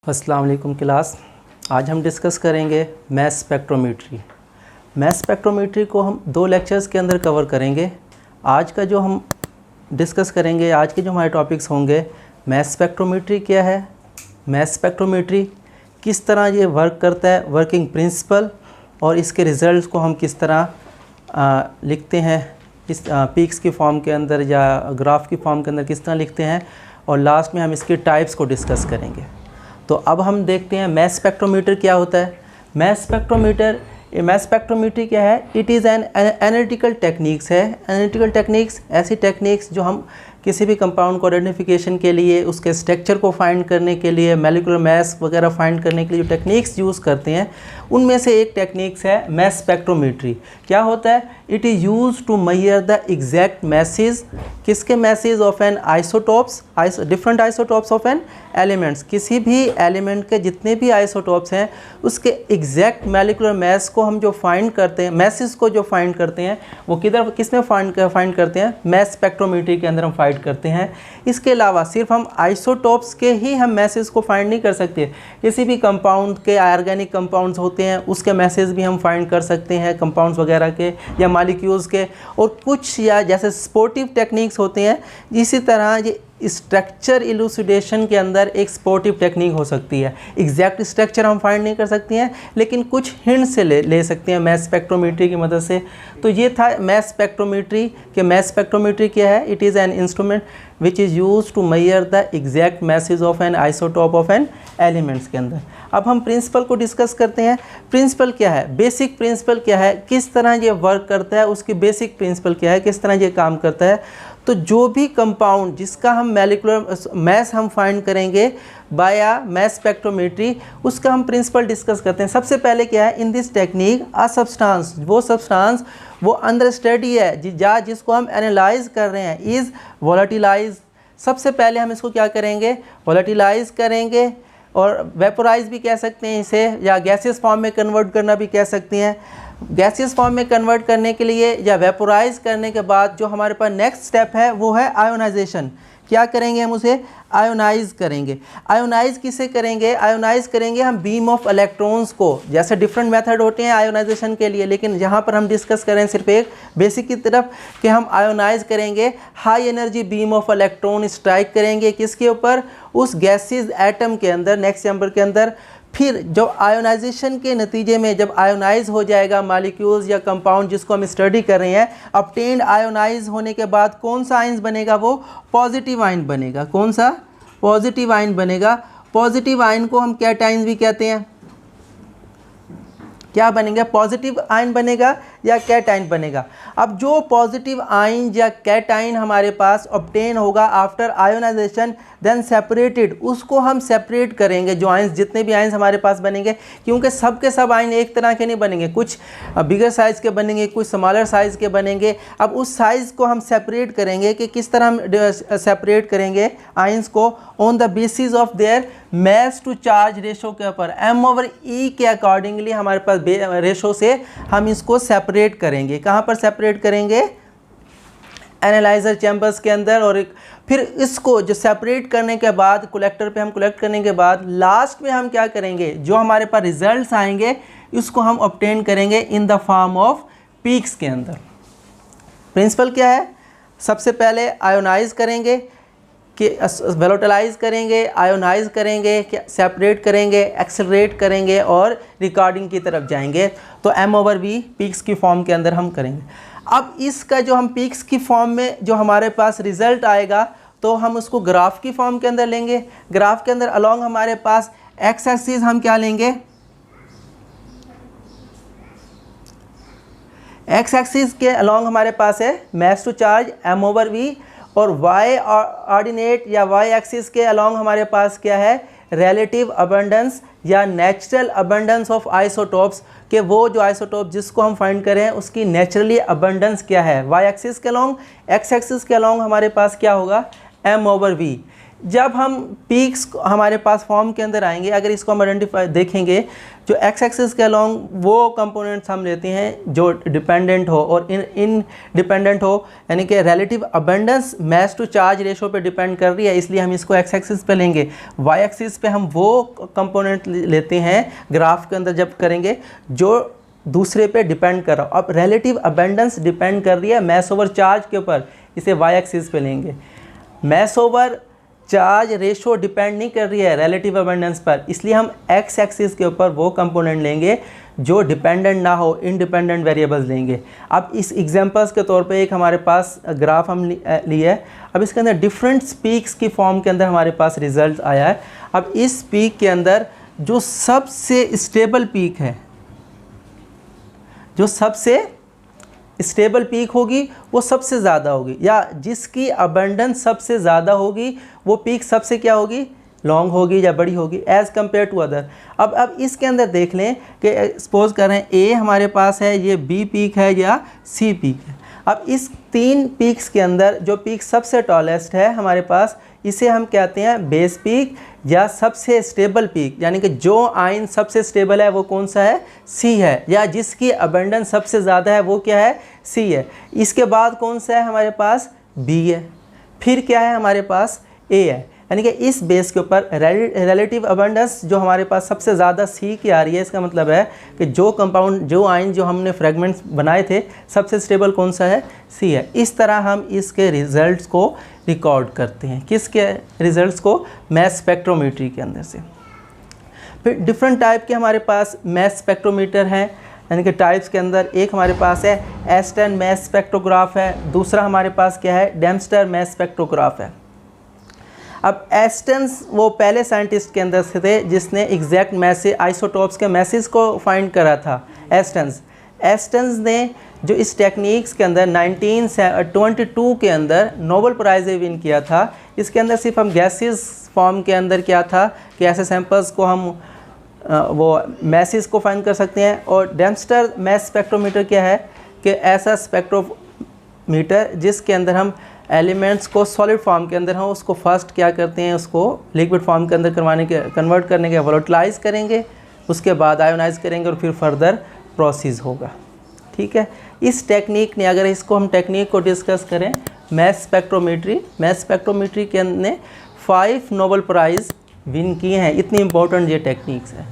अस्सलाम वालेकुम क्लास। आज हम डिस्कस करेंगे मास स्पेक्ट्रोमेट्री। मास स्पेक्ट्रोमेट्री को हम 2 लेक्चर्स के अंदर कवर करेंगे। आज का जो हम डिस्कस करेंगे, आज के जो हमारे टॉपिक्स होंगे, मास स्पेक्ट्रोमेट्री क्या है, मास स्पेक्ट्रोमेट्री किस तरह ये वर्क करता है, वर्किंग प्रिंसिपल, और इसके रिज़ल्ट्स को हम किस तरह लिखते हैं, इस पीक्स की फॉर्म के अंदर या ग्राफ की फॉर्म के अंदर किस तरह लिखते हैं, और लास्ट में हम इसके टाइप्स को डिस्कस करेंगे। तो अब हम देखते हैं मास स्पेक्ट्रोमीटर क्या होता है। मास स्पेक्ट्रोमेट्री क्या है? It is an analytical techniques है। एनालिटिकल टेक्निक्स ऐसी टेक्निक्स जो हम किसी भी कंपाउंड को आइडेंटिफिकेशन के लिए, उसके स्ट्रक्चर को फाइंड करने के लिए, मॉलिक्यूलर मास वगैरह फाइंड करने के लिए जो टेक्निक्स यूज़ करते हैं, उनमें से एक टेक्निक्स है मास स्पेक्ट्रोमेट्री। क्या होता है? It is use to measure the exact masses, किसके masses of an isotopes, different isotopes of an elements, किसी भी एलिमेंट के जितने भी आइसोटोप्स हैं उसके एग्जैक्ट मॉलिक्यूलर मास को हम जो फाइंड करते हैं, मैसेज को जो फाइंड करते हैं, वो किसमें फाइंड करते हैं? मास स्पेक्ट्रोमेट्री के अंदर हम फाइंड करते हैं। इसके अलावा सिर्फ हम आइसोटोप्स के ही हम मैसेज को फाइंड नहीं कर सकते, किसी भी कंपाउंड के, ऑर्गेनिक कंपाउंड्स होते हैं उसके मैसेज भी हम फाइंड कर सकते हैं, कंपाउंड्स वगैरह के या मॉलिक्यूल्स के, और कुछ या जैसे स्पोर्टिव टेक्निक्स होते हैं, इसी तरह ये स्ट्रक्चर इलूसिडेशन के अंदर एक स्पोर्टिव टेक्निक हो सकती है। एग्जैक्ट स्ट्रक्चर हम फाइंड नहीं कर सकते हैं, लेकिन कुछ हिंट से ले सकते हैं मास स्पेक्ट्रोमेट्री की मदद से। तो ये था मास स्पेक्ट्रोमेट्री कि मास स्पेक्ट्रोमेट्री क्या है? It is an instrument which is use to measure the exact message of an isotope of an elements के अंदर। अब हम प्रिंसिपल को डिस्कस करते हैं। प्रिंसिपल क्या है? बेसिक प्रिंसिपल क्या है, किस तरह ये वर्क करता है, उसकी बेसिक प्रिंसिपल क्या है, किस तरह ये काम करता है। तो जो भी कंपाउंड जिसका हम मॉलिक्यूलर मास हम फाइंड करेंगे बाया मास स्पेक्ट्रोमेट्री, उसका हम प्रिंसिपल डिस्कस करते हैं। सबसे पहले क्या है? In this technique a substance, वो सब्सटेंस वो अंडर स्टडी है जिसको हम एनालाइज कर रहे हैं, इज़ वोलेटिलाइज। सबसे पहले हम इसको क्या करेंगे? वोलेटिलाइज करेंगे, और वेपोराइज भी कह सकते हैं इसे, या गैसियस फॉर्म में कन्वर्ट करना भी कह सकते हैं। गैसियस फॉर्म में कन्वर्ट करने के लिए या वेपोराइज करने के बाद जो हमारे पास नेक्स्ट स्टेप है वो है आयोनाइजेशन। क्या करेंगे? हम उसे आयोनाइज करेंगे। आयोनाइज किसे करेंगे? आयोनाइज करेंगे हम बीम ऑफ इलेक्ट्रॉन्स को। जैसे डिफरेंट मेथड होते हैं आयोनाइजेशन के लिए, लेकिन यहाँ पर हम डिस्कस करें सिर्फ एक बेसिक की तरफ कि हम आयोनाइज करेंगे, high energy beam of electron strike करेंगे किसके ऊपर? उस गैसेज एटम के अंदर, नेक्स्ट चैम्बर के अंदर। फिर जब आयोनाइजेशन के नतीजे में जब आयोनाइज हो जाएगा मॉलिक्यूल्स या कंपाउंड जिसको हम स्टडी कर रहे हैं, ऑब्टेन्ड आयोनाइज होने के बाद कौन सा आयन बनेगा? वो पॉजिटिव आयन बनेगा। कौन सा? पॉजिटिव आयन बनेगा। पॉजिटिव आयन को हम कैटायन भी कहते हैं। क्या बनेगा? पॉजिटिव आयन बनेगा या कैटायन बनेगा। अब जो पॉजिटिव आयन या कैटायन हमारे पास ऑब्टेन होगा आफ्टर आयोनाइजेशन, देन सेपरेटेड, उसको हम सेपरेट करेंगे। जो आयंस, जितने भी आयंस हमारे पास बनेंगे, क्योंकि सब के सब आयन एक तरह के नहीं बनेंगे, कुछ बिगर साइज़ के बनेंगे, कुछ स्मॉलर साइज़ के बनेंगे। अब उस साइज़ को हम सेपरेट करेंगे कि किस तरह हम सेपरेट करेंगे आयंस को? On the basis of their mass to charge ratio के ऊपर, m/e के अकॉर्डिंगली हमारे पास रेशो से हम इसको सेपरेट करेंगे। कहाँ पर सेपरेट करेंगे? एनालाइजर चैम्बर्स के अंदर। और फिर इसको जो सेपरेट करने के बाद कलेक्टर पे हम कलेक्ट करने के बाद लास्ट में हम क्या करेंगे? जो हमारे पास रिजल्ट्स आएंगे इसको हम ऑब्टेन करेंगे in the form of peaks के अंदर। प्रिंसिपल क्या है? सबसे पहले आयोनाइज करेंगे, कि वोलेटिलाइज करेंगे, आयोनाइज करेंगे, सेपरेट करेंगे, एक्सेलरेट करेंगे और रिकॉर्डिंग की तरफ जाएंगे। तो m/v पीक्स की फॉर्म के अंदर हम करेंगे। अब इसका जो हम पीक्स की फॉर्म में जो हमारे पास रिज़ल्ट आएगा, तो हम उसको ग्राफ की फॉर्म के अंदर लेंगे। ग्राफ के अंदर अलोंग हमारे पास एक्स एक्सिस हम क्या लेंगे? एक्स एक्सिस के अलोंग हमारे पास है मास टू चार्ज m/v, और वाई ऑर्डिनेट या वाई एक्सिस के अलोंग हमारे पास क्या है? रिलेटिव अबंडेंस या नेचुरल अबंडेंस ऑफ आइसोटोप्स, कि वो जो आइसोटोप जिसको हम फाइंड करें उसकी नेचुरली अबंडेंस क्या है। वाई एक्सिस के अलोंग, एक्स एक्सिस के अलोंग हमारे पास क्या होगा? m/v। जब हम पीक्स हमारे पास फॉर्म के अंदर आएंगे, अगर इसको हम आइडेंटिफाई देखेंगे, जो एक्स एक्सिस के अलॉन्ग वो कंपोनेंट्स हम लेते हैं जो डिपेंडेंट हो और इनडिपेंडेंट हो, यानी कि relative abundance mass to charge ratio पे डिपेंड कर रही है, इसलिए हम इसको एक्स एक्सिस पे लेंगे। वाई एक्सिस पे हम वो कंपोनेंट लेते हैं ग्राफ के अंदर जब करेंगे जो दूसरे पे डिपेंड कर रहा हो। अब रिलेटिव अबंडेंस डिपेंड कर रही है मास ओवर चार्ज के ऊपर, इसे वाई एक्सिस पे लेंगे। मास ओवर चार्ज रेशो डिपेंड नहीं कर रही है रिलेटिव अबंडेंस पर, इसलिए हम एक्स एक्सिस के ऊपर वो कंपोनेंट लेंगे जो डिपेंडेंट ना हो, इंडिपेंडेंट वेरिएबल्स लेंगे। अब इस एग्जांपल्स के तौर पे एक हमारे पास ग्राफ हम लिए है। अब इसके अंदर डिफरेंट पीक्स की फॉर्म के अंदर हमारे पास रिजल्ट आया है। अब इस पीक के अंदर जो सबसे स्टेबल पीक है, जो सबसे स्टेबल पीक होगी वो सबसे ज़्यादा होगी, या जिसकी अबंडेंस सबसे ज़्यादा होगी वो पीक सबसे क्या होगी, लॉन्ग होगी या बड़ी होगी एज़ कम्पेयर टू अदर। अब इसके अंदर देख लें कि सपोज करें ए हमारे पास है, ये बी पीक है या सी पीक है। अब इस तीन पीक्स के अंदर जो पीक सबसे टॉलेस्ट है हमारे पास, इसे हम कहते हैं बेस पीक या सबसे स्टेबल पीक, यानी कि जो आयन सबसे स्टेबल है वो कौन सा है, सी है, या जिसकी अबंडेंस सबसे ज़्यादा है वो क्या है, सी है। इसके बाद कौन सा है हमारे पास, बी है, फिर क्या है हमारे पास, ए है। यानी कि इस बेस के ऊपर रिलेटिव अबंडेंस जो हमारे पास सबसे ज़्यादा सी की आ रही है, इसका मतलब है कि जो कंपाउंड, जो आयन जो हमने फ्रेगमेंट्स बनाए थे, सबसे स्टेबल कौन सा है, सी है। इस तरह हम इसके रिजल्ट्स को रिकॉर्ड करते हैं, किसके रिजल्ट्स को, मैस स्पेक्ट्रोमीट्री के अंदर से। फिर डिफरेंट टाइप के हमारे पास मैस स्पेक्ट्रोमीटर हैं, यानी कि टाइप्स के अंदर एक हमारे पास है एस्टन मैस स्पेक्ट्रोग्राफ है, दूसरा हमारे पास क्या है, डेम्स्टर मैस स्पेक्ट्रोग्राफ है। अब एस्टन्स वो पहले साइंटिस्ट के अंदर से थे जिसने एग्जैक्ट मैसेज, आइसोटोप्स के मैसेज को फाइंड करा था। एस्टन्स ने जो इस टेक्निक्स के अंदर 1922 के अंदर नोबेल प्राइज़ विन किया था। इसके अंदर सिर्फ हम गैसेस फॉर्म के अंदर क्या था कि ऐसे सैंपल्स को हम वो मैसेज को फाइंड कर सकते हैं। और डेम्स्टर मैस स्पेक्ट्रोमीटर क्या है कि ऐसा स्पेक्ट्रोमीटर जिसके अंदर हम एलिमेंट्स को सॉलिड फॉर्म के अंदर हो उसको फर्स्ट क्या करते हैं, उसको लिक्विड फॉर्म के अंदर कन्वर्ट करने के वोलेटिलाइज करेंगे, उसके बाद आयोनाइज करेंगे और फिर फर्दर प्रोसेस होगा। ठीक है, इस टेक्निक ने, अगर इसको हम टेक्निक को डिस्कस करें, मैस स्पेक्ट्रोमीट्री के ने 5 नोबेल प्राइज़ विन किए हैं। इतनी इंपॉर्टेंट ये टेक्निक्स है।